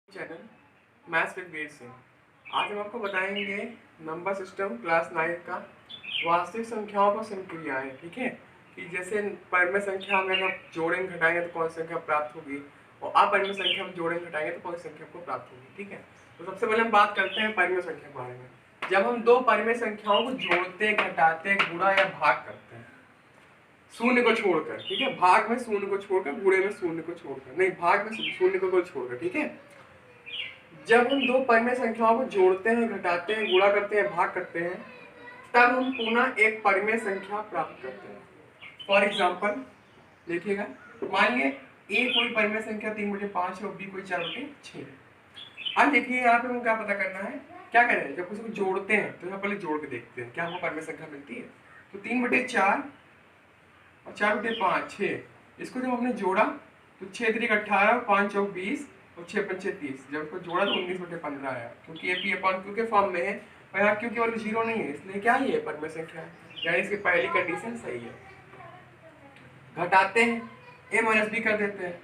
Channel maths with Veer Singh. आज हम आपको बताएंगे नंबर सिस्टम क्लास 9 का वास्तविक संख्याओं पर संक्रियाएं। ठीक है, कि जैसे परिमेय संख्या में हम जोड़ेंगे घटाएंगे तो कौन सी संख्या प्राप्त होगी, और अपरिमेय संख्या में जोड़ेंगे घटाएंगे तो कौन सी संख्या को प्राप्त होगी। ठीक है, तो सबसे पहले हम बात करते हैं परिमेय संख्या के बारे में। जब हम दो परिमेय संख्याओं को जोड़ते, घटाते, गुणा या भाग करते हैं शून्य को छोड़कर, ठीक है, भाग में शून्य को छोड़कर, गुणे में शून्य को छोड़कर, नहीं भाग में शून्य को छोड़कर, ठीक है, जब हम दो परिमेय संख्याओं को जोड़ते हैं, घटाते हैं, गुणा करते हैं, भाग करते हैं, तब हम पुनः एक परिमेय संख्या प्राप्त करते हैं। फॉर एग्जाम्पल देखिएगा, मान लीजिए ए कोई परिमेय संख्या 3/5 है और बी कोई 4/6 है। अब देखिए यहाँ पे हमको क्या पता करना है, क्या करें, जब उसको जोड़ते हैं तो यहाँ पहले जोड़ के देखते हैं क्या हमको परिमेय संख्या मिलती है। तो 3/4 और 4/5 6, इसको जब हमने जोड़ा तो 6 3 18, 5 4 20 और 6 5 30, जब इसको जोड़ा तो 19/15 आया, क्योंकि ये पी अपॉन क्यू के फॉर्म में है और यहाँ क्यू केवल 0 नहीं है, इसलिए क्या ये परिमेय संख्या है, यानी इसकी पहली कंडीशन सही है। घटाते हैं, ए माइनस बी कर देते हैं,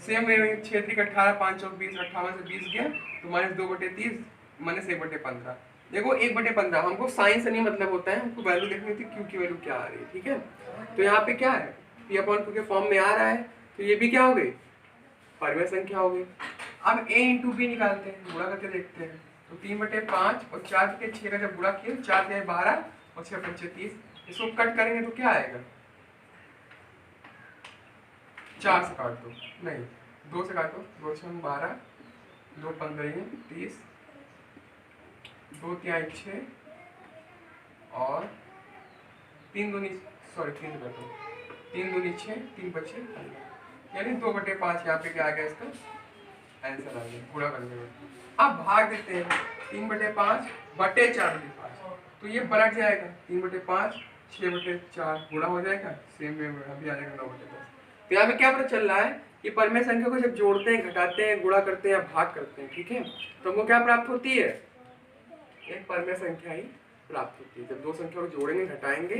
सेम में 6 3 18, 5 4 20, 58 से 20 गया तो -2/30 -1/15। देखो 1/15 हमको साइन से नहीं मतलब होता है, हमको वैल्यू देखनी थी क्यू की वैल्यू क्या आ रही है। ठीक है, तो यहाँ पे क्या है, पी अपॉन क्यू के फॉर्म में आ रहा है, तो ये भी क्या हो गई, परिमेय संख्या हो गई। अब a इंटू बी निकालते हैं, गुणा करके देखते हैं, तो 3/5 और 4/6 का जब गुणा किया 4 × 12 और 6 × 30, इसको कट करेंगे तो क्या आएगा, 4 से काट दो, नहीं 2 से काटो, 2 × 12, 2 15 30, 2 3 6 और 3 दूनी 3 काटो, 3 दूनी 6, 3 5 15, यानी 2/5 यहाँ पे क्या आ गया, इसका आंसर आ गया गुणा करने में। अब भाग देते हैं, 3/5 बटे 4/5, तो ये पलट जाएगा, 3/5 6/4 गुणा हो जाएगा, सेम में अभी आ जाएगा 9/10। तो यहाँ पे क्या पता चल रहा है कि परिमेय संख्या को जब जोड़ते हैं, घटाते हैं, गुणा करते हैं या भाग करते हैं, ठीक है, तो हमको क्या प्राप्त होती है, एक परिमेय संख्या ही प्राप्त होती है। जब दो संख्या को जोड़ेंगे, घटाएंगे,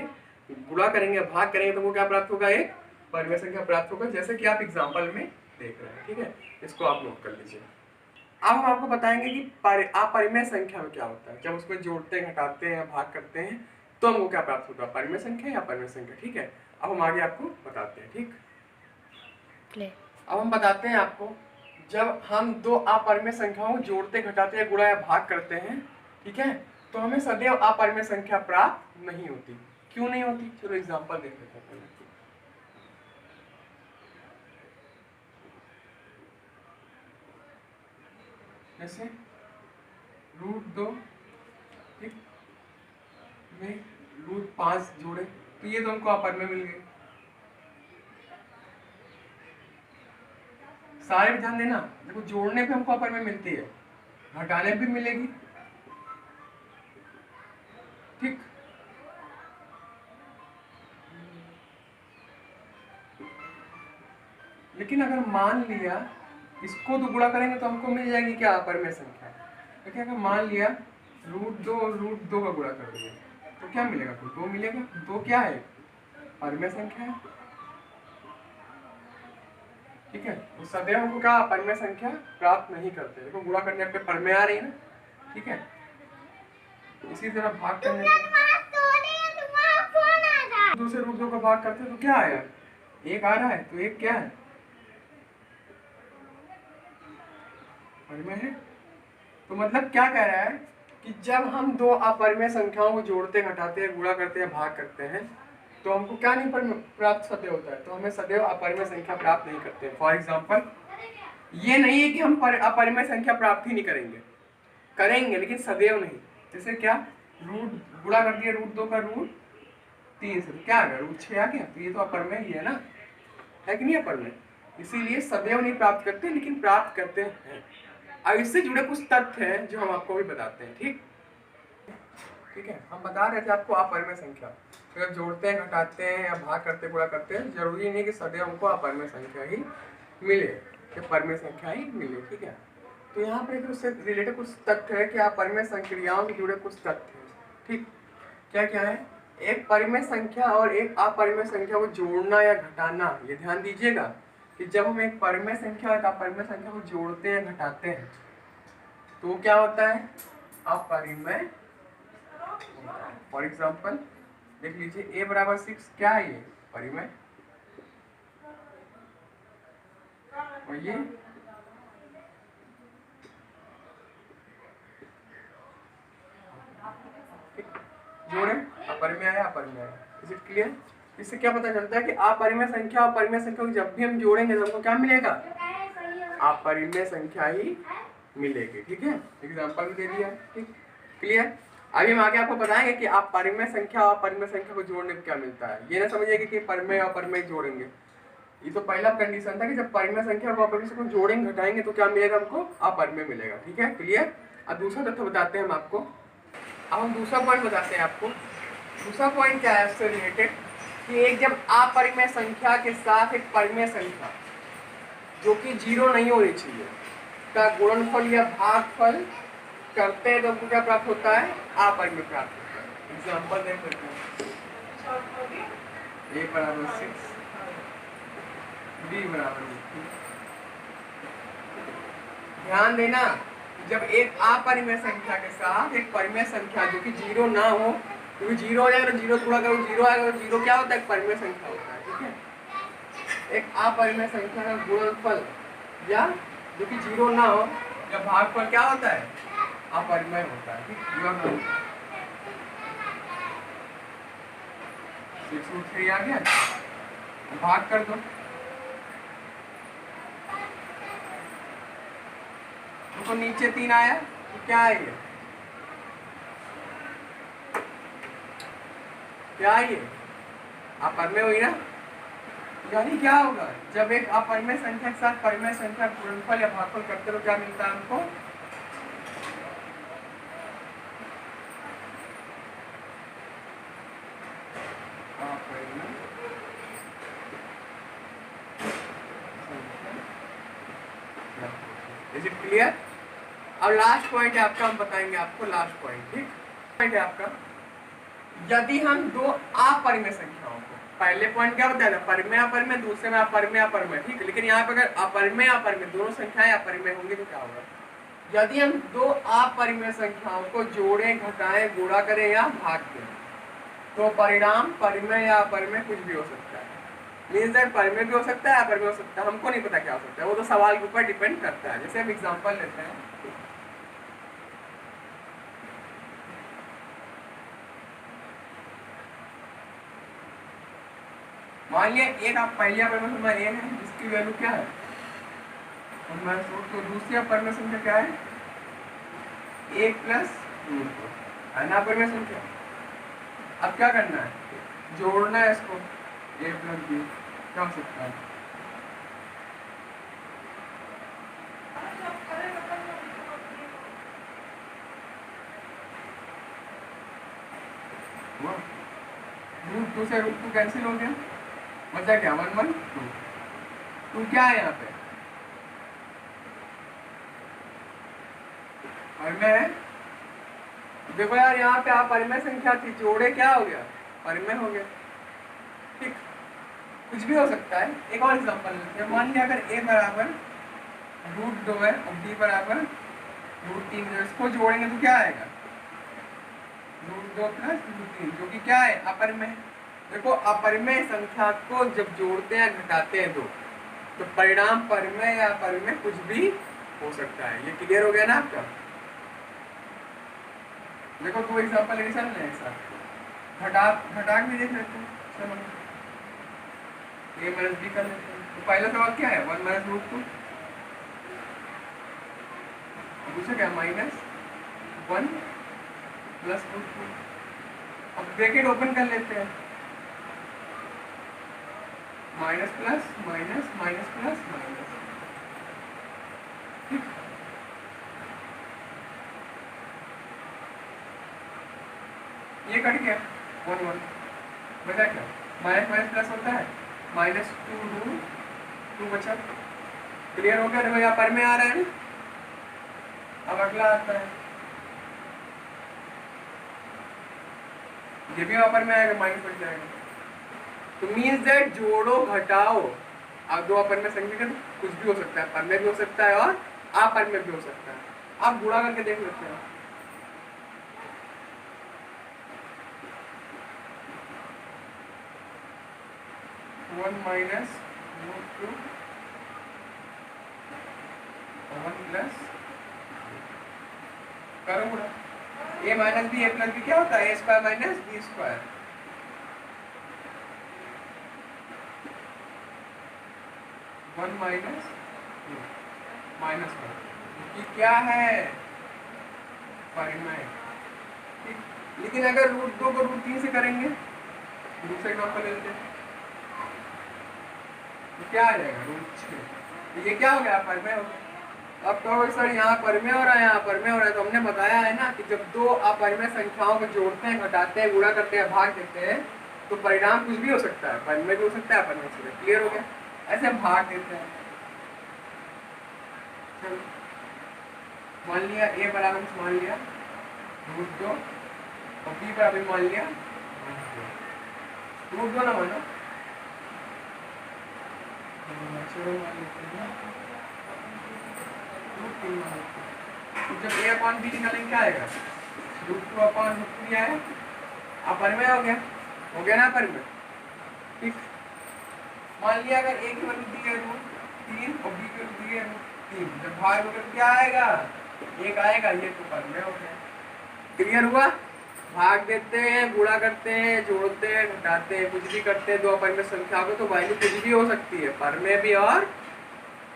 गुणा करेंगे, भाग करेंगे तो वो क्या प्राप्त होगा, एक परिमेय संख्या प्राप्त होगा, जैसे कि आप एग्जाम्पल में देख रहे हैं। ठीक है, इसको आप नोट कर लीजिए। अब हम आपको बताएंगे कि अपरिमेय संख्या में क्या होता है, जब उसको जोड़ते हैं, घटाते हैं या भाग करते हैं तो हमको क्या प्राप्त होता है, परिमेय संख्या या अपरिमेय संख्या। ठीक है, अब हम आगे आपको बताते हैं। ठीक, अब हम बताते हैं आपको, जब हम दो अपरिमेय संख्याओं को जोड़ते, घटाते हैं, गुणा या भाग करते हैं, ठीक है, तो हमें सदैव अपरिमेय संख्या प्राप्त नहीं होती। क्यों नहीं होती, चलो एग्जाम्पल देख लेते हैं पहले। जैसे √2 ठीक में √5 जोड़े तो ये तो हमको अपरिमेय मिल गए। सारे ध्यान देना, देखो जोड़ने पे हमको अपरिमेय मिलती है, घटाने पे भी मिलेगी। ठीक, लेकिन अगर मान लिया इसको तो गुणा करेंगे तो हमको मिल जाएगी क्या, अपरिमेय संख्या। देखिए अगर मान लिया √2 और √2 का गुणा कर दिया तो क्या मिलेगा, तो 2 मिलेगा। 2 क्या है, परिमेय संख्या है। ठीक है, तो सदैव हमको क्या परिमेय संख्या प्राप्त नहीं करते। देखो गुणा करने पे परिमेय आ रही है ना, ठीक है, इसी तरह भाग करने पे दूसरे √2 का भाग करते तो क्या आया, 1 आ रहा है, तो 1 क्या है, परिमेय है। तो मतलब क्या कह रहा है कि जब हम दो अपरिमेय संख्याओं को जोड़ते, घटाते हैं, गुणा करते हैं, भाग करते हैं तो हमको क्या नहीं प्राप्त सदैव होता है, तो हमें सदैव अपरिमेय संख्या प्राप्त नहीं करते। फॉर एग्जाम्पल ये नहीं है कि हम अपरिमेय संख्या प्राप्त ही नहीं करेंगे, करेंगे लेकिन सदैव नहीं। जैसे क्या, रूट गुणा कर दिया √2 का √3 से, तो क्या आ गया, √6 आ गया, तो ये तो अपरिमेय ही है ना, है कि नहीं अपरिमेय, इसीलिए सदैव नहीं प्राप्त करते लेकिन प्राप्त करते हैं। अब इससे जुड़े कुछ तथ्य हैं जो हम आपको भी बताते हैं। ठीक, ठीक है, हम बता रहे थे आपको अपरिमेय संख्या, अगर जोड़ते हैं, घटाते हैं या भाग करते, गुणा करते हैं, जरूरी नहीं कि सदैव हमको अपरिमेय संख्या ही मिले, कि परिमेय संख्या ही मिले। ठीक है, तो यहाँ पे उससे रिलेटेड कुछ तथ्य है कि अपरिमेय संक्रियाओं से जुड़े कुछ तथ्य हैं। ठीक, क्या क्या है, एक परिमेय संख्या और एक अपरिमेय संख्या को जोड़ना या घटाना, ये ध्यान दीजिएगा कि जब हम एक परिमेय संख्या और अपरिमेय संख्या को जोड़ते हैं घटाते हैं तो क्या होता है, अपरिमेय। फॉर एग्जाम्पल देख लीजिए a बराबर 6, क्या है ये, परिमेय। और ये जोड़े, अपरिमेय आया, अपरिमेय आया। Is it clear? इससे क्या पता चलता है कि अपरिमेय संख्या और परिमेय संख्या को जब भी हम जोड़ेंगे तो हमको क्या मिलेगा, अपरिमेय संख्या ही मिलेगी। ठीक है, एग्जांपल भी दे दिया। ठीक, क्लियर? अभी हम आगे आपको बताएंगे कि आप परिमेय संख्या और अपरिमेय संख्या को जोड़ने में क्या मिलता है। ये ना समझिएगा कि परिमेय और अपरिमेय जोड़ेंगे, ये तो पहला कंडीशन था कि जब परिमेय संख्या को अपरिमेय संख्या को जोड़ेंगे घटाएंगे तो क्या मिलेगा, हमको अपरिमेय मिलेगा। ठीक है, क्लियर? अब दूसरा तथ्य बताते हैं हम आपको। अब हम दूसरा पॉइंट बताते हैं आपको। दूसरा पॉइंट क्या है इससे रिलेटेड, कि एक जब अपरिमेय संख्या के साथ एक परिमेय संख्या जो कि 0 नहीं होनी चाहिए का गुणनफल या भागफल करते हैं तो हमको क्या प्राप्त होता है, अपरिमेय प्राप्त होता है। एग्जांपल देख लेते हैं, a बराबर 6, b बराबर 2। ध्यान देना, जब एक अपरिमेय संख्या के साथ एक परिमेय संख्या जो कि 0 ना हो, क्योंकि 0 हो जाएगा तो 0 थोड़ा करो 0 आएगा तो 0 क्या होता है, परिमेय संख्या होता है। ठीक है, एक अपरिमेय संख्या का गुणनफल या जो कि 0 ना हो या भागफल क्या होता है, अपरिमेय होता है। ठीक, 6/3 आ गया, भाग कर दो तो नीचे 3 आया तो क्या है ये, क्या है ये, अपरिमेय हुई ना। यानी क्या होगा, जब एक अपरिमेय संख्या के साथ परिमेय संख्या गुणनफल या भागफल करते तो क्या मिलता है हमको, इज इट क्लियर? अब लास्ट पॉइंट है आपका, हम बताएंगे आपको लास्ट पॉइंट। ठीक, पॉइंट है आपका, यदि हम दो अपरिमेय संख्याओं को, पहले पॉइंट क्या बताया था, परिमेय अपरिमेय, दूसरे में अपरिमेय अपरिमेय। ठीक है, लेकिन यहाँ पे अगर अपरिमेय अपरिमेय दोनों संख्याएं अपरिमेय होंगी तो क्या होगा, यदि हम दो अपरिमेय संख्याओं को जोड़ें घटाएं गुणा करें या भाग दें तो परिणाम परिमेय या अपरिमेय कुछ भी हो सकता है। मीन्स दैट परिमेय भी हो सकता है, अपरिमेय हो सकता है, हमको नहीं पता क्या हो सकता है, वो तो सवाल के ऊपर डिपेंड करता है। जैसे हम एग्जांपल लेते हैं, मान लिया एक आप पहली अपरिमेय संख्या a है जिसकी वैल्यू क्या है, तो दूसरी अपरिमेय संख्या क्या है, 1 प्लस अपरिमेय संख्या। अब क्या करना है, जोड़ना है इसको, a प्लस b क्या हो सकता है, √2 से √2 कैंसिल हो गया, बचा क्या 1 1 2। 2 क्या है यहाँ पे, परिमेय है। देखो यार यहाँ पे आप परिमेय संख्या थी, जोड़े क्या हो गया, परिमेय हो गया। ठीक, कुछ भी हो सकता है। एक और एग्जांपल लेते हैं, मान लिया अगर a बराबर √2 है और b बराबर √3 है, इसको जोड़ेंगे तो क्या आएगा, √2 प्लस √3 जो कि क्या है, अपरिमेय। देखो अपरिमेय संख्या को जब जोड़ते हैं घटाते हैं दो तो परिणाम परिमेय या अपरिमेय कुछ भी हो सकता है। ये क्लियर हो गया ना आपका। देखो 2 एग्जांपल लेके चल रहे हैं साथ, घटाक भी देख लेते हैं। चलो a माइनस b कर लेते हैं। तो पहला सवाल क्या है, 1 माइनस √2, दूसरा क्या -1 प्लस √2। अब ब्रैकेट ओपन कर लेते हैं, minus plus minus minus plus minus. ये कट गया 1 1, बचा क्या, माइनस माइनस प्लस होता है, -2 2 बचा। क्लियर हो गया, देखो यहाँ पर में आ रहा है ना। अब अगला आता है, ये भी यहाँ पर में आएगा, माइनस बच जाएगा। तो मीन्स दैट जोड़ो घटाओ अब दो अपरिमेय संख्या का कुछ भी हो सकता है, परिमेय भी हो सकता है और अपरिमेय भी हो सकता है। आप गुणा करके देख लेते हैं। One minus root two one plus करो गुणा। A minus B A plus B क्या होता है? A square minus B square. One minus minus one ये क्या है? परिमेय। लेकिन अगर रूट दो को रूट तीन से करेंगे, दूसरे एग्जाम्पल ले लेते हैं, तो क्या आ जाएगा? रूट छः। ये क्या हो गया? परिमेय हो गया। अब कहोगे सर यहाँ परिमेय हो रहा है, यहाँ परिमेय हो रहा है, तो हमने बताया है ना कि जब दो अपरिमेय संख्याओं को जोड़ते हैं, घटाते हैं, गुणा करते हैं, भाग देते हैं, तो परिणाम कुछ भी हो सकता है, परिमेय भी हो सकता है, अपरिमेय हो सकता है। क्लियर हो गया? ऐसे भाग देते हैं। चलो मान लिया ए बराबर मान लिया रूट दो और बी बराबर मान लिया रूट दो ना मानो, चलो मान लेते हैं रूट तीन मान लेते हैं। तो जब ए अपॉन बी निकालेंगे क्या आएगा? Root two upon root three आया। अपरिमेय हो गया ना अपरिमेय। ठीक, मान लिया अगर ए की वैल्यू दी है रूट तीन और बी की वैल्यू दी है रूट तीन, जब भाग होगा तो क्या आएगा? एक आएगा। ये तो परिमेय हो गया। क्लियर हुआ? भाग देते हैं, गुणा करते हैं, जोड़ते हैं, घटाते हैं, कुछ भी करते हैं दो अपरिमेय संख्या को, तो वैल्यू कुछ भी हो सकती है, परिमेय भी और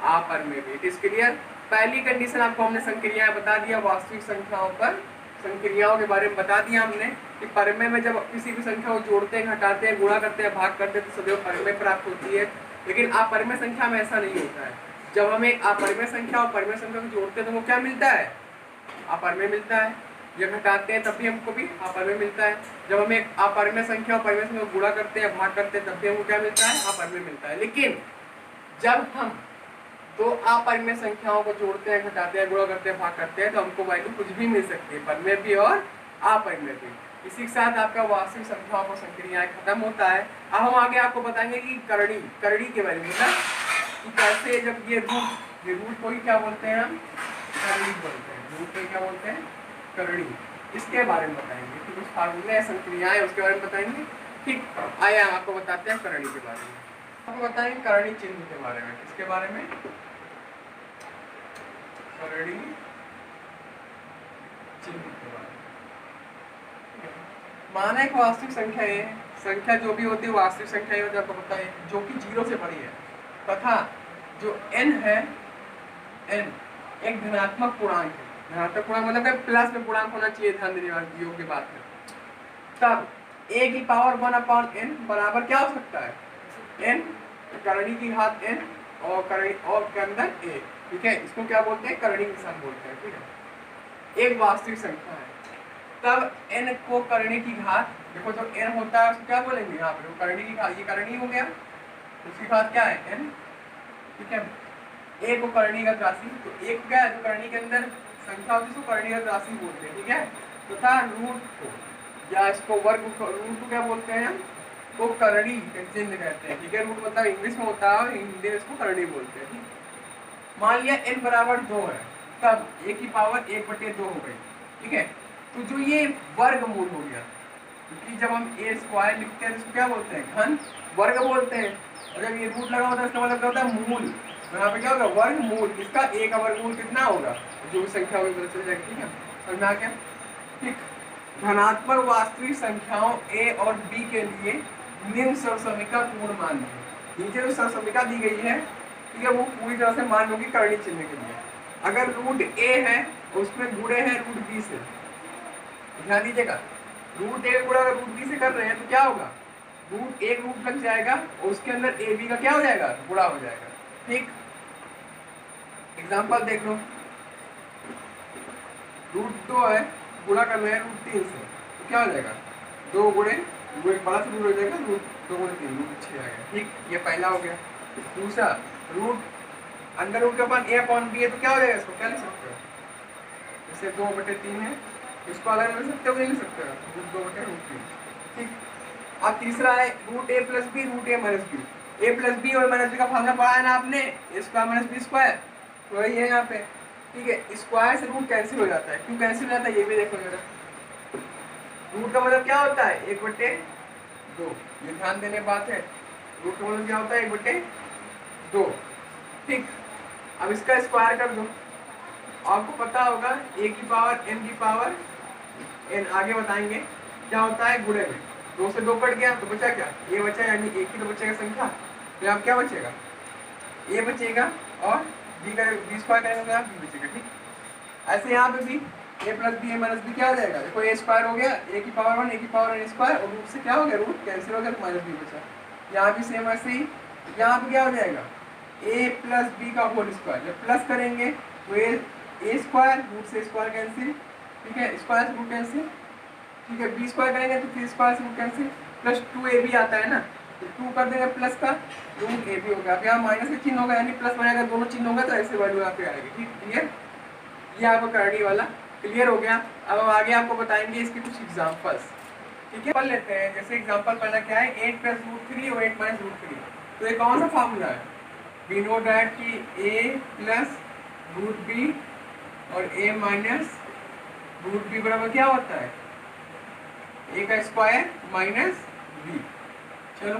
अपरिमेय भी। It is clear? पहली कंडीशन आपको हमने संक्रियाएं बता दिया, वास्तविक संख्याओं पर संक्रियाओं के बारे में बता दिया हमने कि परिमेय में जब किसी भी संख्या को जोड़ते हैं, घटाते हैं, गुणा करते हैं, भाग करते हैं, तो सदैव परिमेय प्राप्त होती है। लेकिन अपरिमेय संख्या में ऐसा नहीं होता है। जब हम एक अपरिमेय संख्या और परिमेय संख्या को जोड़ते हैं तो वो क्या मिलता है? अपरिमेय मिलता है। जब घटाते हैं तब भी हमको भी अपरिमेय मिलता है। जब हम एक अपरिमेय संख्या और परिमेय संख्या को गुणा करते हैं, भाग करते हैं, तब भी हमको क्या मिलता है? अपरिमेय मिलता है। लेकिन जब हम दो अपरिमेय संख्याओं को जोड़ते हैं, घटाते हैं, गुणा करते हैं, भाग करते हैं, तो हमको वैल्यू कुछ भी मिल सकती है, परिमेय भी और अपरिमेय भी। इसी के साथ आपका वास्तविक संख्याओं का संक्रियाएं खत्म होता है। अब हम आगे आपको बताएंगे कि करड़ी के बारे में, कि कैसे जब ये रूट को ही क्या बोलते हैं? हम करड़ी बोलते हैं। रूट को क्या बोलते हैं? करड़ी। इसके बारे में बताएंगे। फिर कुछ फार्मूले संक्रियाएं उसके बारे में बताएंगे। ठीक, आइए हम आपको बताते हैं करड़ी के बारे में। आपको बताएंगे करड़ी चिन्ह के बारे में। किसके बारे में? करड़ी चिन्ह के बारे में। माना एक वास्तविक संख्या है, संख्या जो भी होती है वास्तविक संख्या होती है, आपको पता है, जो कि जीरो से बड़ी है, तथा जो n है, n एक धनात्मक पूर्णांक है। धनात्मक पूर्णांक मतलब प्लस में पूर्णांक होना चाहिए, ध्यान देने वाली योग्य बात है। तब a की पावर 1/n बराबर क्या हो सकता है? n करणी की घात n और करणी और के अंदर a। ठीक है, इसको क्या बोलते हैं? करणी निशान बोलते हैं। ठीक है, एक वास्तविक संख्या है, तब n को करणी की घात, देखो जो n होता है उसको क्या बोलेंगे? यहाँ पे करणी की घात, ये करणी हो गया, उसकी घात क्या है? n। ठीक है, a को करणीगत राशि, तो एक क्या है? जो करणी के अंदर संख्या होती है उसको करणीगत राशि बोलते हैं। ठीक है, तथा रूट को या इसको वर्ग रूट को क्या बोलते हैं? हम को करणी चिन्ह कहते हैं। ठीक है, रूट मतलब इंग्लिश में होता है, हिंदी में इसको करणी बोलते हैं। मान लिया n बराबर 2 है, तब a की पावर 1/2 हो गई। ठीक है, तो जो ये वर्गमूल हो गया, क्योंकि जब हम a स्क्वायर लिखते हैं तो क्या बोलते हैं? घन वर्ग बोलते हैं। और जब ये रूट लगा होता है इसका मतलब क्या होता है? मूल। तो यहाँ पे क्या होगा? वर्गमूल। इसका a का वर्गमूल कितना होगा? जो भी संख्या होगी पता चल जाएगी। ठीक है, समझा क्या? ठीक, धनात्मक वास्तविक संख्याओं a और b के लिए निम्न सरसमीका पूर्ण मान ली। नीचे जो सरसमीका दी गई है, ठीक है, वो पूरी तरह से मान होगी करणी चिन्ह के लिए। अगर रूट a है उसमें गुणे है रूट b से, ध्यान दीजिएगा, रूट a गुणा अगर रूट b से कर रहे हैं तो क्या होगा? रूट एक रूट लग जाएगा और उसके अंदर a b का क्या हो जाएगा? गुणा हो जाएगा। ठीक, एग्जाम्पल देख लो, रूट 2 है, गुणा कर रहे हैं रूट 3 से, तो क्या हो जाएगा? 2 गुणे वो एक बड़ा सा रूट हो जाएगा, रूट 2 गुणे 3 रूट 6 आएगा। ठीक, ये पहला हो गया। दूसरा, रूट अंदर रूट के अपन a अपॉन b है, तो क्या हो जाएगा? इसको क्या लिख सकते हो? जैसे 2/3 है, इसको अलग लिख सकते हो, नहीं लिख सकते हो? रूट 2/√3। ठीक, अब तीसरा है root a plus b, root a minus b। A plus b और माइनस बी का फॉर्मूला पढ़ा है ना आपने, a square minus B square, वही है यहाँ पे। ठीक है, स्क्वायर से रूट कैंसिल हो जाता है, क्यों कैंसिल हो जाता है ये भी देखो जरा। रूट का मतलब क्या होता है, 1/2, ये ध्यान देने बात है। रूट का मतलब क्या होता है, 1/2। ठीक, अब इसका स्क्वायर कर दो, आपको पता होगा a की पावर n की पावर n, आगे बताएंगे क्या होता है गुणे में। 2 से 2 कट गया तो बचा क्या, a बचा, यानी एक ही तो बचेगा संख्या, तो यहाँ क्या बचेगा, a बचेगा और b का b स्क्वायर करेंगे तो यहाँ b बचेगा। ठीक, ऐसे यहाँ पे भी a plus b a minus b क्या हो जाएगा, देखो a स्क्वायर हो गया, a की पावर 1 a की पावर n स्क्वायर, और रूट से क्या हो गया, रूट कैंसिल हो गया तो माइनस बी बचा। यहाँ भी सेम ऐसे ही, यहाँ पे क्या हो जाएगा, a प्लस बी का होल स्क्वायर, जब प्लस करेंगे तो ए स्क्वायर, रूट से स्क्वायर कैंसिल, ठीक है, स्क्वायर से रूट कैंसिल, ठीक है, बी स्क्वायर करेंगे तो फिर स्क्वायर से रूट कैंसिल, प्लस 2ab आता है ना, तो 2 कर देंगे प्लस का, रूट ab हो गया। अब यहाँ माइनस का चिन्ह होगा, यानी प्लस बनेगा, दोनों चिन्ह होगा तो ऐसे वैल्यू यहाँ पे आएगी। ठीक, क्लियर, ये आपको करनी वाला क्लियर हो गया। अब हम आगे आपको बताएंगे इसके कुछ एग्जाम्पल्स। ठीक है, पढ़ लेते हैं। जैसे एग्जाम्पल पढ़ना क्या है, 8 प्लस रूट 3 और 8 माइनस रूट 3, तो ये कौन सा फार्मूला है, वी नो डैट कि a प्लस रूट बी और a माइनस रूट बी बराबर क्या होता है, a का स्क्वायर माइनस b। चलो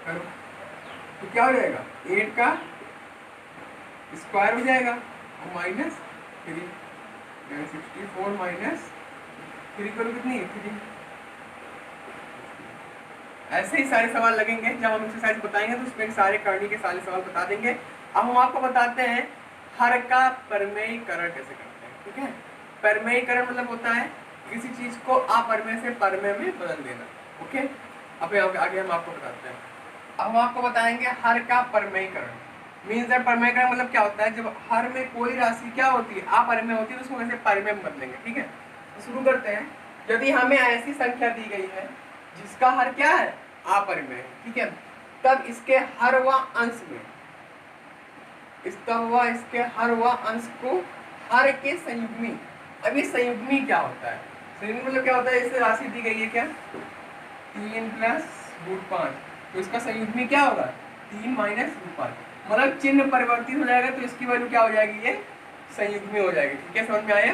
करो, तो क्या हो जाएगा, 8 का स्क्वायर हो जाएगा और माइनस 3, 64 माइनस 3 करो कितनी है 3। ऐसे ही सारे सवाल लगेंगे, जब हम एक्सरसाइज बताएंगे तो उसमें सारे करनी के सारे सवाल बता देंगे। अब हम आपको बताते हैं हर का परमेयीकरण कैसे करते हैं। ठीक है, परमेयीकरण मतलब होता है किसी चीज को अपरमेय से परमेय में बदल देना। ओके, अब आगे हम आपको बताते हैं। अब हम आपको बताएंगे हर का परमेयीकरण मीन्स दैट, परमेयीकरण मतलब क्या होता है, जब हर में कोई राशि क्या होती है, अपरमेय होती है, तो उसको कैसे परमेय में बदलेंगे। ठीक है, तो शुरू करते हैं। यदि हमें ऐसी संख्या दी गई है जिसका हर क्या है, अपरिमेय, ठीक है, तब इसके हर व अंश में इसके हर व अंश को हर के संयुग्मी। अब ये संयुग्मी क्या होता है, संयुग्मी मतलब क्या होता है, इससे राशि दी गई है क्या 3 प्लस रूट 5, तो इसका संयुग्मी क्या होगा 3 माइनस रूट 5, मतलब चिन्ह परिवर्तित हो जाएगा तो इसकी वैल्यू क्या हो जाएगी, ये संयुग्मी हो जाएगी। ठीक है, समझ में आया।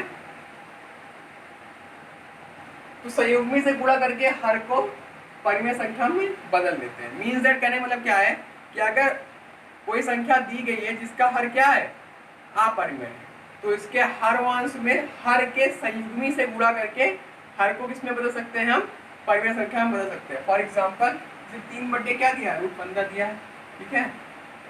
तो संयुग्मी से गुणा करके हर को परिमेय संख्या में बदल देते हैं। मीन्स दैट कहने मतलब क्या है कि अगर कोई संख्या दी गई है जिसका हर क्या है, अपरिमेय, तो इसके हर वांश में हर के संयुग्मी से गुणा करके हर को किस में बदल सकते हैं, हम परिमेय संख्या में बदल सकते हैं। फॉर एग्जाम्पल 3 क्या दिया, रूट 15 दिया है। ठीक है,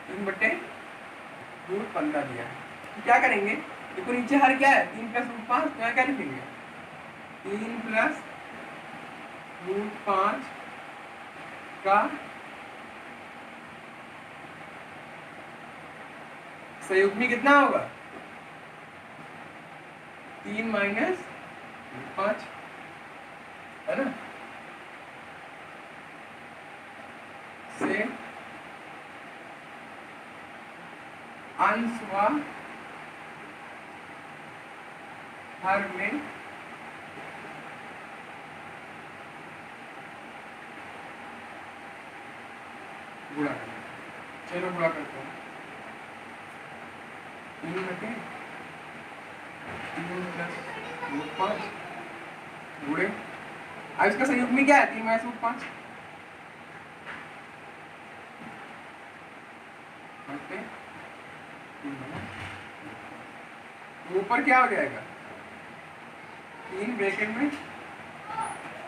3/√15 दिया है, तो क्या करेंगे, देखो नीचे हर क्या है 3 प्लस रूट 5, तो क्या लिखेंगे 3 प्लस रूट 5 का संयुग्मी कितना होगा 3 माइनस रूट 5, है ना, से अंश व हर में गुणा करना। चलो गुणा करते हैं, 3 प्लस रूट 5 गुणे, अब इसका संयुग्मी क्या है 3 माइनस रूट 5, ऊपर क्या हो जाएगा 3 ब्रैकेट में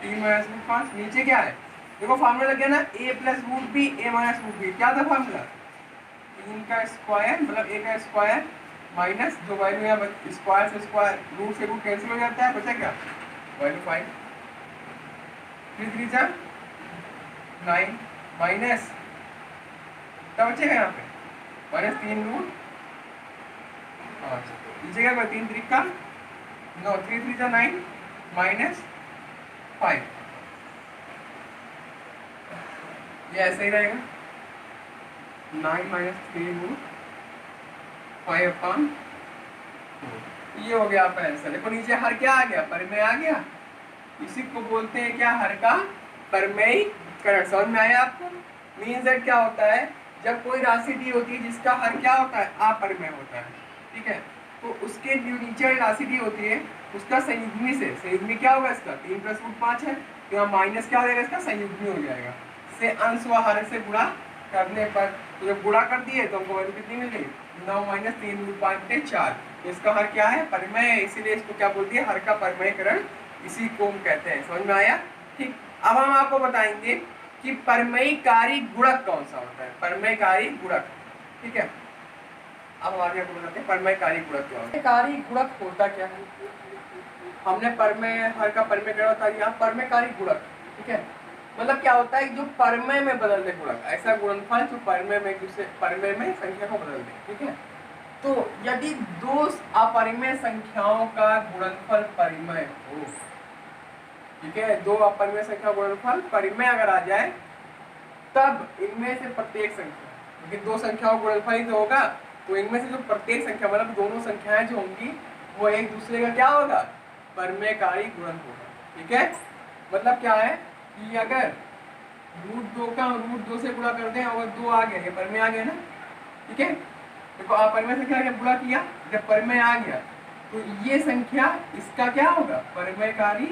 3 माइनस रूट 5, नीचे क्या है, देखो फार्मूला लग गया ना, a plus root b a minus root b, क्या था फार्मूला 3 का स्क्वायर मतलब a का स्क्वायर माइनस जो वैल्यू यहाँ स्क्वायर से स्क्वायर रूट से रूट कैंसिल हो जाता है, बचा क्या वैल्यू 5, 3 3 जा 9 माइनस क्या बचेगा यहाँ पे माइनस 3 रूट 5, नीचे क्या 3 3 का 9, 3 3 जा 9 माइनस 5, ये ऐसे ही रहेगा 9 माइनस 3 रूट 5/4, ये हो गया आपका आंसर। देखो नीचे हर क्या आ गया, परिमेय आ गया, इसी को बोलते हैं क्या हर का परमेयीकरण। समझ में आया आपको? मीन दैट क्या होता है, जब कोई राशि दी होती है जिसका हर क्या होता है, अपरिमेय होता है, ठीक है, तो उसके जो नीचे वाली राशि दी होती है उसका संयुग्मी से, संयुग्मी क्या होगा इसका, 3 + √5 है, तो यहाँ माइनस क्या हो जाएगा, इसका संयुग्मी हो जाएगा, से अंश व हर से गुणा करने पर, तो जब गुणा कर दिए तो हमको वैल्यू कितनी मिल गई, 9 - 3 × 5 = 4। तो इसका हर क्या है, परिमेय है, इसीलिए इसको क्या बोलती है, हर का परिमेयीकरण, इसी को हम कहते हैं। समझ में आया? ठीक। अब हम आपको बताएंगे कि परिमेयकारी गुणक कौन सा होता है, परिमेयकारी गुणक, ठीक है। अब हम आगे आपको बताते हैं परिमेयकारी गुणक क्या होता है। परिमेयकारी गुणक होता क्या है, हमने परिमेय हर का परिमेयीकरण बता दिया, परिमेयकारी गुणक, ठीक है, मतलब क्या होता है, जो परिमेय में बदल दे गुणक, ऐसा गुणनफल जो परिमेय में दूसरे परिमेय में संख्या को बदल दे, ठीक है। तो यदि दो अपरिमेय संख्याओं का गुणनफल परिमेय हो, ठीक है, दो अपरिमेय संख्या गुणनफल परिमेय अगर आ जाए, तब इनमें से प्रत्येक संख्या, क्योंकि दो संख्याओं गुणनफल ही तो होगा, तो इनमें से जो प्रत्येक संख्या मतलब दोनों संख्याएं जो होंगी वो एक दूसरे का क्या होगा, परिमेयकारी गुणन होगा, ठीक है। मतलब क्या है कि अगर √2 का √2 से गुणा करते हैं और 2 आ गया, ये परिमेय आ गया ना, ठीक है। देखो आप परिमेय संख्या जब गुणा किया, जब परिमेय आ गया तो ये संख्या इसका क्या होगा, परिमेयकारी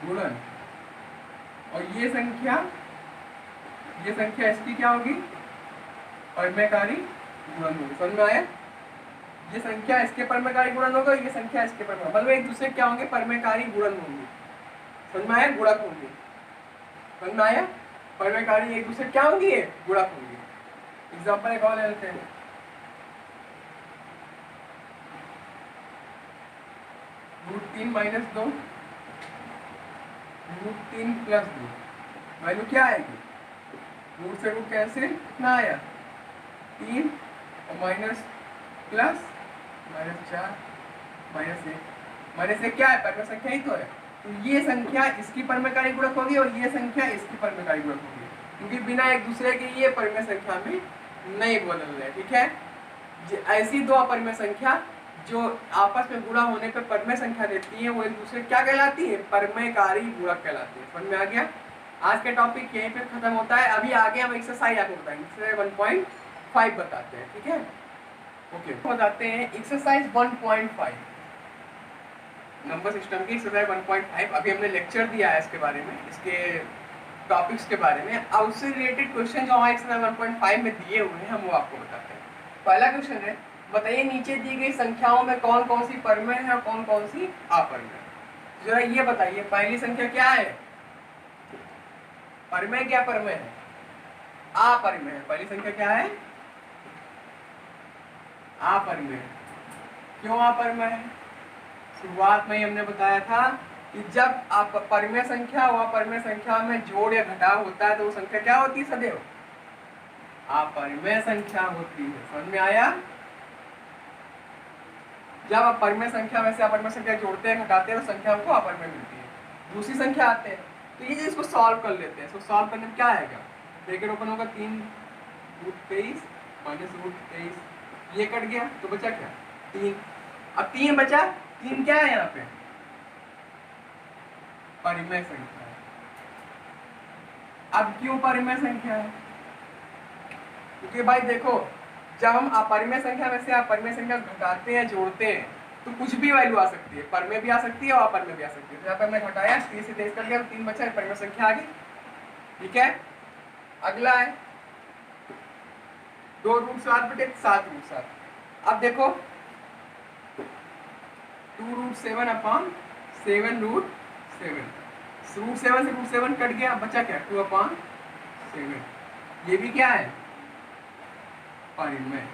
गुणन, और ये संख्या इसकी क्या होगी, परिमेयकारी गुणन होगी। समझ में आया? ये संख्या इसके परिमेयकारी गुणन होगा, ये संख्या इसके परिमेय, मतलब एक दूसरे क्या होंगे, परिमेयकारी गुणन होंगे। समझ में आया? गुणक होंगे। समझ में आया? परिमेयकारी एक दूसरे क्या होंगे, गुणक होंगे। एग्जांपल एक और ले लेते हैं, √3 - 2 √3 + 2, वैल्यू क्या आएगी, रूट से रूट कैंसिल, कितना आया 3, और माइनस प्लस -4 -1 क्या है, परिमेय संख्या ही तो है, तो ये संख्या इसकी परिमेयकारी गुणक होगी और ये संख्या इसकी परिमेयकारी गुणक होगी, क्योंकि बिना एक दूसरे के ये परिमेय संख्या में नहीं बदल रहे, ठीक है। ऐसी दो अपरिमेय संख्या जो आपस में गुणा होने पर परिमेय संख्या देती है, वो एक दूसरे क्या कहलाती है, परिमेयकारी गुणक कहलाती है। समझ में आ गया? आज का टॉपिक यहीं पे खत्म होता है। अभी आगे हम एक्सरसाइज आपको बताएंगे, एक्सरसाइज 1.5 बताते हैं, ठीक है। ओके, बताते हैं एक्सरसाइज 1.5, नंबर सिस्टम की एक्सरसाइज 1.5। अभी हमने लेक्चर दिया है इसके बारे में, इसके टॉपिक्स के बारे में। अब उससे रिलेटेड क्वेश्चन जो हमारे एक्सरसाइज 1.5 में दिए हुए हैं, हम वो आपको बताते हैं। पहला क्वेश्चन है, बताइए नीचे दी गई संख्याओं में कौन कौन सी परिमेय है और कौन कौन सी अपरिमेय। जरा ये बताइए, पहली संख्या क्या है, परिमेय क्या परिमेय है, अपरिमेय है। पहली संख्या क्या है, अपरिमेय। क्यों अपरिमेय है? शुरुआत में ही हमने बताया था कि जब आप परिमेय संख्या व अपरिमेय संख्या में जोड़ या घटाव होता है तो वो संख्या क्या होती है, सदैव अपरिमेय संख्या होती है। समझ में आया? जब आप परिमेय संख्या में से अपरिमेय संख्या जोड़ते हैं घटाते हैं तो संख्या हमको अपरिमेय मिलती है। दूसरी संख्या आते हैं तो ये इसको सॉल्व कर लेते हैं। इसको सॉल्व करने में क्या आएगा, ब्रैकेट ओपन होगा, 3 √23 -√23, ये कट गया तो बचा क्या, 3। अब 3 बचा, 3 क्या है यहाँ पे, परिमेय संख्या है। अब क्यों परिमेय संख्या है, क्योंकि भाई देखो, जब हम अपरिमेय संख्या में से अपरिमेय संख्या घटाते हैं जोड़ते हैं तो कुछ भी वैल्यू आ सकती है, परिमेय भी आ सकती है और अपरिमेय भी आ सकती है। तो यहाँ पे हमने घटाया, 3 से 23 कर लिया, 3 बचा, परिमेय संख्या आ गई, ठीक है। अगला है 2 √7 बटे 7 √7। अब देखो 2 √7 अपॉन 7 √7, √7 से √7 कट गया, बचा क्या, 2/7। ये भी क्या है, परिमेय।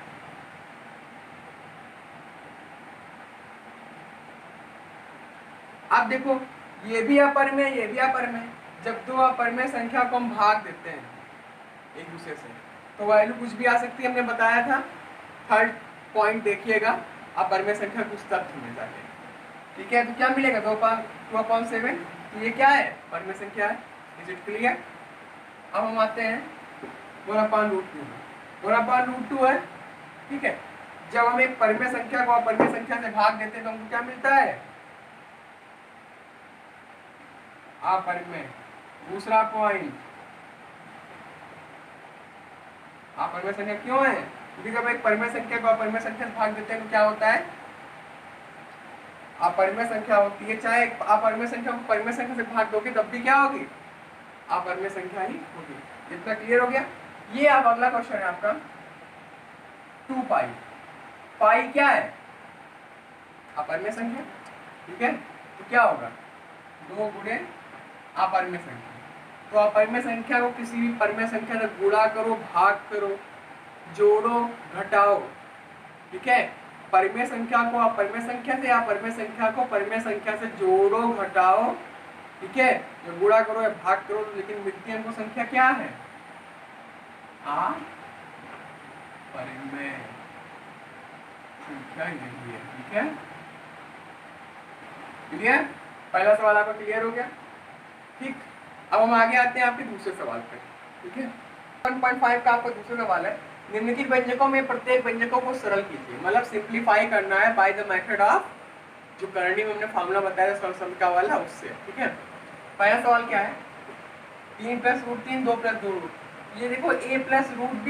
अब देखो ये भी अपरिमेय, ये भी अपरिमेय। जब दो अपरिमेय संख्या को हम भाग देते हैं एक दूसरे से तो वैल्यू कुछ भी आ सकती है, हमने बताया था। थर्ड पॉइंट देखिएगा, अपरिमेय संख्या कुछ तथ्य में जाके, ठीक है। तो क्या मिलेगा, 2/7, तो ये क्या है, परिमेय संख्या है। Is it clear? अब हम आते हैं 1/√2 है, ठीक है। जब हम एक परिमेय संख्या को अपरिमेय संख्या से भाग देते हैं तो हमको क्या मिलता है? अपरिमेय। दूसरा पॉइंट, अपरिमेय संख्या क्यों है? क्योंकि जब एक परिमेय संख्या को अपरिमेय संख्या से भाग देते हैं तो क्या होता है? अपरिमेय संख्या होती है। चाहे अपरिमेय संख्या को परिमेय संख्या से भाग दोगे तब भी क्या होगी? अपरिमेय संख्या ही होगी। इतना क्लियर हो गया? ये अब अगला क्वेश्चन है आपका 2 पाई। पाई क्या है? अपरिमेय संख्या, ठीक है। तो क्या होगा? 2 गुणे अपरिमेय संख्या। तो अपरिमेय संख्या को किसी भी परिमेय संख्या से गुणा करो, भाग करो, जोड़ो, घटाओ, ठीक है। परिमेय संख्या को अपरिमेय संख्या से या परिमेय संख्या को परिमेय संख्या से जोड़ो, घटाओ, ठीक है, या गुणा करो या भाग करो, लेकिन मिलती हमको संख्या क्या है? अपरिमेय संख्या यही है, ठीक है। क्लियर? पहला सवाल आपका क्लियर हो गया, ठीक। अब हम आगे आते हैं आपके दूसरे सवाल पे, ठीक है। 1.5 का आपका दूसरा सवाल है, निम्नलिखित व्यंजकों में प्रत्येक व्यंजकों को सरल कीजिए। मतलब सिंप्लीफाई करना है बाय द मेथड ऑफ, जो करंडी में हमने फार्मूला बताया सरलता वाला, उससे, ठीक है। पहला सवाल क्या है? 3 + √3 2 + 2 √। ये देखो a + √b,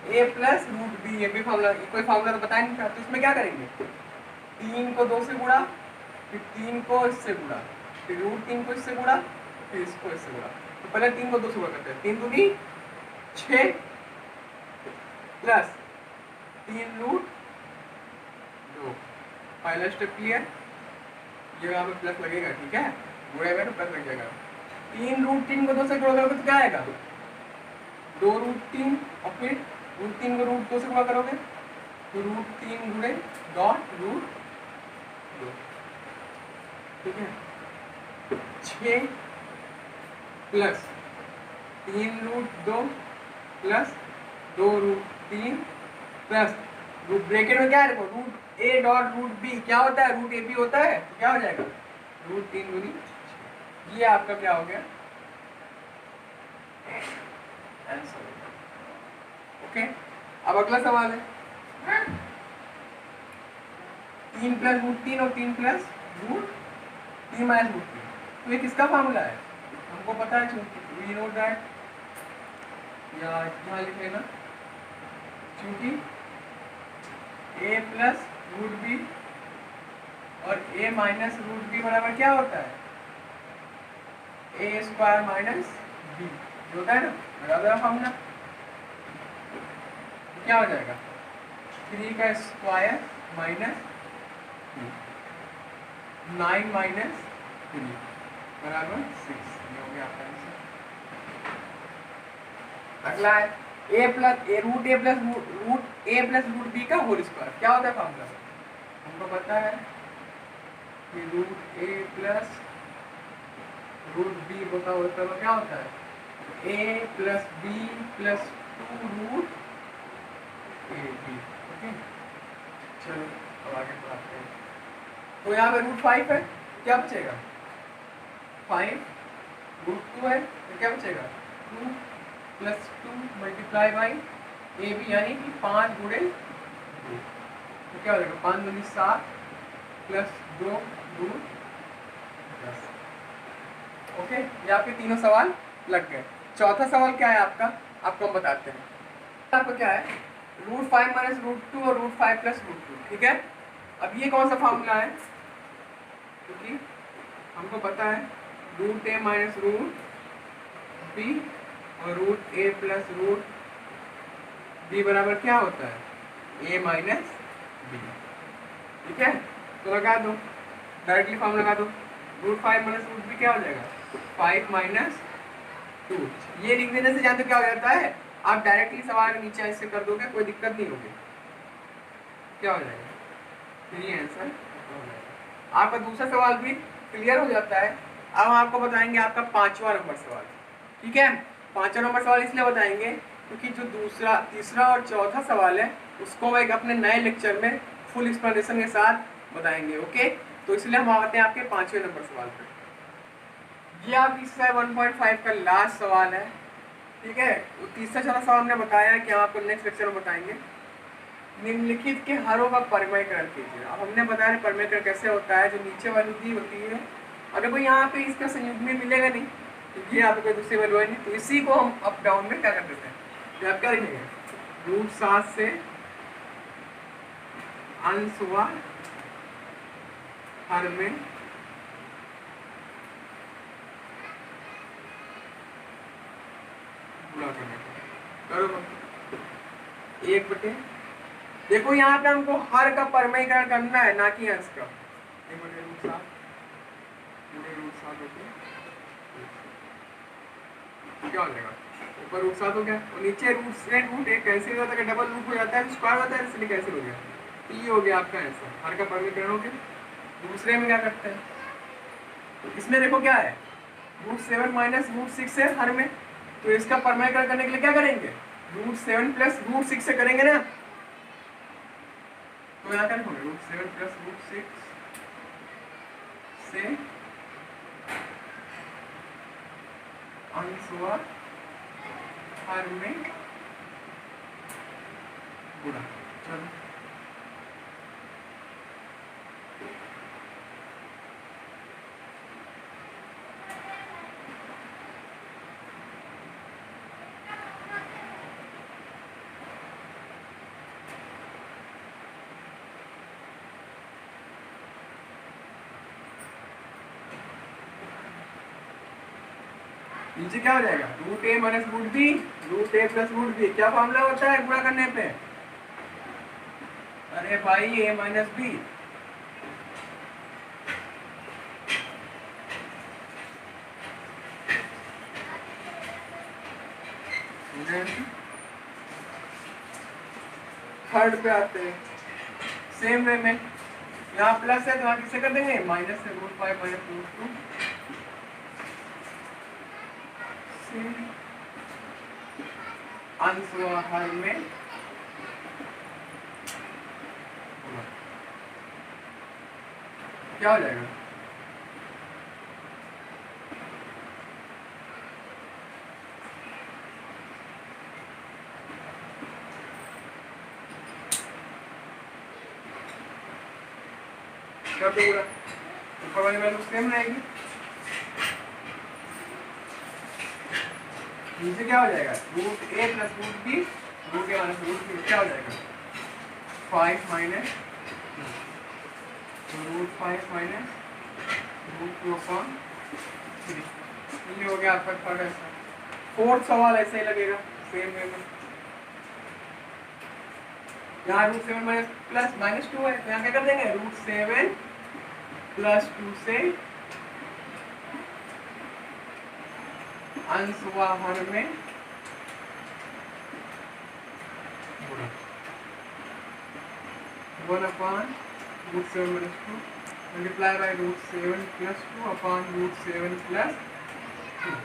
a + √b, ये भी फार्मूला, कोई फार्मूला तो बताया नहीं था। तो इसमें क्या करेंगे? 3 को 2 से गुणा, फिर 3 को इससे गुणा, फिर √3 को इससे गुणा, फिर इसको इससे गुणा। तो पहले 3 को 2 से गुणा करते हैं। 3 दूनी 6 प्लस 3 √2। पहला स्टेप क्लियर? ये यहाँ पे प्लस लगेगा, ठीक है, गुणे में तो प्लस लग जाएगा। 3 √3 को 2 से गुणा करोगे तो क्या आएगा? 2 √3, और फिर √3 को √2 से गुणा करोगे तो √3 गुणे डॉट √2, ठीक है। 6 प्लस 3 √2 प्लस 2 √3 प्लस ब्रैकेट में क्या है? देखो √a डॉट √b क्या होता है? √ab होता है, तो क्या हो जाएगा? √3 गुनी, ये आपका क्या हो गया? आंसर। ओके, अब अगला सवाल है 3 + √3 और 3 + √3 - √3। तो ये किसका फार्मूला है? हमको पता है, चूंकि वी नो दैट, या यहाँ लिख लेना, क्योंकि a + √b और a - √b बराबर क्या होता है? a² - b होता है ना, बराबर फार्मूला। क्या हो जाएगा? 3 का स्क्वायर माइनस 9 - 3 बराबर 6। ये हो गया आपका आंसर। अगला है a + √b का होल स्क्वायर। क्या होता है फार्मूला? हमको पता है कि √a + √b होता है, क्या होता है? a + b + 2 √ab। ओके, चलो अब आगे बढ़ाते हैं। तो यहाँ पे √5 है, क्या बचेगा? 5 √2 है, तो क्या बचेगा? 2 + 2 × ab, यानी कि 5 गुणे 2, तो क्या हो जाएगा? 5 दूनी 7 प्लस 2 2 10। ओके, ये आपके तीनों सवाल लग गए। चौथा सवाल क्या है आपका? आपको हम बताते हैं। आपका क्या है? √5 - √2 और √5 + √2, ठीक है। अब ये कौन सा फार्मूला है? क्योंकि हमको पता है √a - √b और √a + √b बराबर क्या होता है? a - b, ठीक है। तो लगा दो, डायरेक्टली फॉर्म लगा दो। √5 - √b क्या हो जाएगा? 5 - 2। ये लिख देने से जानते क्या हो जाता है? आप डायरेक्टली सवाल नीचे ऐसे कर दोगे, कोई दिक्कत नहीं होगी। क्या हो जाएगा? ये आंसर हो जाएगा। आपका दूसरा सवाल भी क्लियर हो जाता है। अब हम आपको बताएंगे आपका 5वां नंबर सवाल, ठीक है। 5वां नंबर सवाल इसलिए बताएंगे क्योंकि जो दूसरा, तीसरा और चौथा सवाल है उसको हम एक अपने नए लेक्चर में फुल एक्सप्लेनेशन के साथ बताएंगे। ओके, तो इसलिए हम आते हैं आपके 5वें नंबर सवाल पे। ये आप इसका 1.5 का लास्ट सवाल है, ठीक है। तो तीसरा चौथा सवाल हमने बताया कि हम आपको नेक्स्ट लेक्चर में बताएंगे। निम्नलिखित के हरों का परिमयकरण कीजिए। अब हमने बताया परिमयकरण कैसे होता है, जो नीचे वाली दी होती है, अगर कोई यहाँ पे इसका संयुग्मी मिलेगा नहीं क्योंकि यहाँ पे कोई दूसरी वैल्यू है नहीं, तो इसी को हम अप डाउन में क्या कर देते हैं, क्या करेंगे, √7 से अंश हुआ हर में गुणा करना करो 1/, देखो यहाँ पे हमको हर का परिमयकरण करना है, ना कि अंश का। 1/√7 क्या हो जाएगा, ऊपर √7 हो गया और नीचे √1 कैंसिल होता है, डबल रूट हो जाता है, स्क्वायर होता है, इसलिए कैंसिल हो गया। तो ये हो गया आपका आंसर, हर का परिमयकरण हो गया। दूसरे में क्या करते हैं, इसमें देखो क्या है, √7 माइनस √6 है हर में, तो इसका परिमयकरण करने के लिए क्या करेंगे, √7 प्लस √6 से करेंगे ना, तो यहाँ क्या लिखोगे, √7 प्लस √6 से अंश हुआ हर में गुणा। चलो नीचे क्या हो जाएगा, √a minus √b, √a plus √b, क्या फॉर्मूला होता है गुणा करने पे, अरे भाई a माइनस b, थर्ड पे आते हैं, सेम वे में यहाँ प्लस है तो यहाँ किससे कर देंगे, माइनस से, √5 माइनस √2 अंश हुआ हर में क्या हो जाएगा, क्या पूरा ऊपर वाली वैल्यू सेम रहेगी, नीचे क्या हो जाएगा, √a plus √b, √a minus √b, क्या हो जाएगा, 5 माइनस √5 माइनस √2 अपॉन 3, ये हो गया आपका थर्ड आंसर। फोर्थ सवाल ऐसे ही लगेगा सेम वे में, यहाँ √7 माइनस प्लस माइनस 2 है, यहाँ क्या कर देंगे, √7 प्लस 2 से अंश हुआ हर में गुणा 1 upon √7 minus 2 multiply by √7 plus 2 upon √7 plus 2।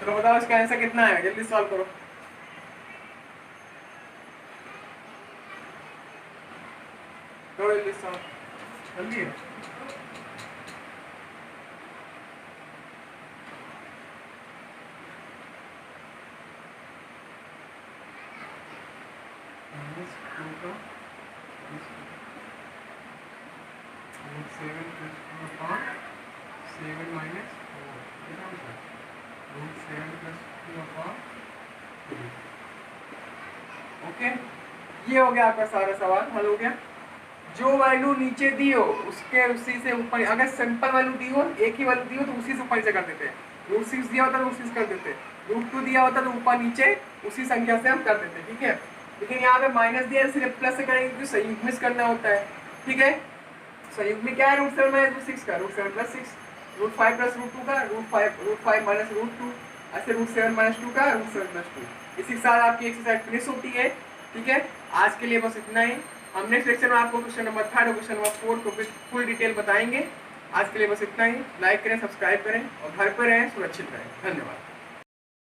चलो बताओ इसका आंसर कितना है, जल्दी सॉल्व करो, करो जल्दी सॉल्व, जल्दी है। ओके, ये हो गया आपका सारा सवाल हल हो गया। जो वैल्यू नीचे दी हो उसके उसी से ऊपर, अगर सिंपल वैल्यू दी हो, एक ही वैल्यू दी हो तो उसी से ऊपर से कर देते हैं, √6 दिया होता तो √6 कर देते, √2 दिया होता तो ऊपर नीचे उसी संख्या से हम कर देते, ठीक है। लेकिन यहाँ पे माइनस दिया सिर्फ प्लस से करेंगे क्योंकि संयुग्म करना होता है, ठीक है। संयुग्म में क्या है, √7 माइनस √6 का, √7 प्लस 6, √5 प्लस √2 का, √5 माइनस √2, ऐसे √7 माइनस 2 का, √7 प्लस 2। इसी के साथ आपकी एक्सरसाइज फिनिश होती है, ठीक है। आज के लिए बस इतना ही, हम नेक्स्ट लेक्चर में आपको क्वेश्चन नंबर 3 और क्वेश्चन नंबर 4 को फुल डिटेल बताएंगे। आज के लिए बस इतना ही, लाइक करें, सब्सक्राइब करें और घर पर रहें, सुरक्षित रहें। धन्यवाद।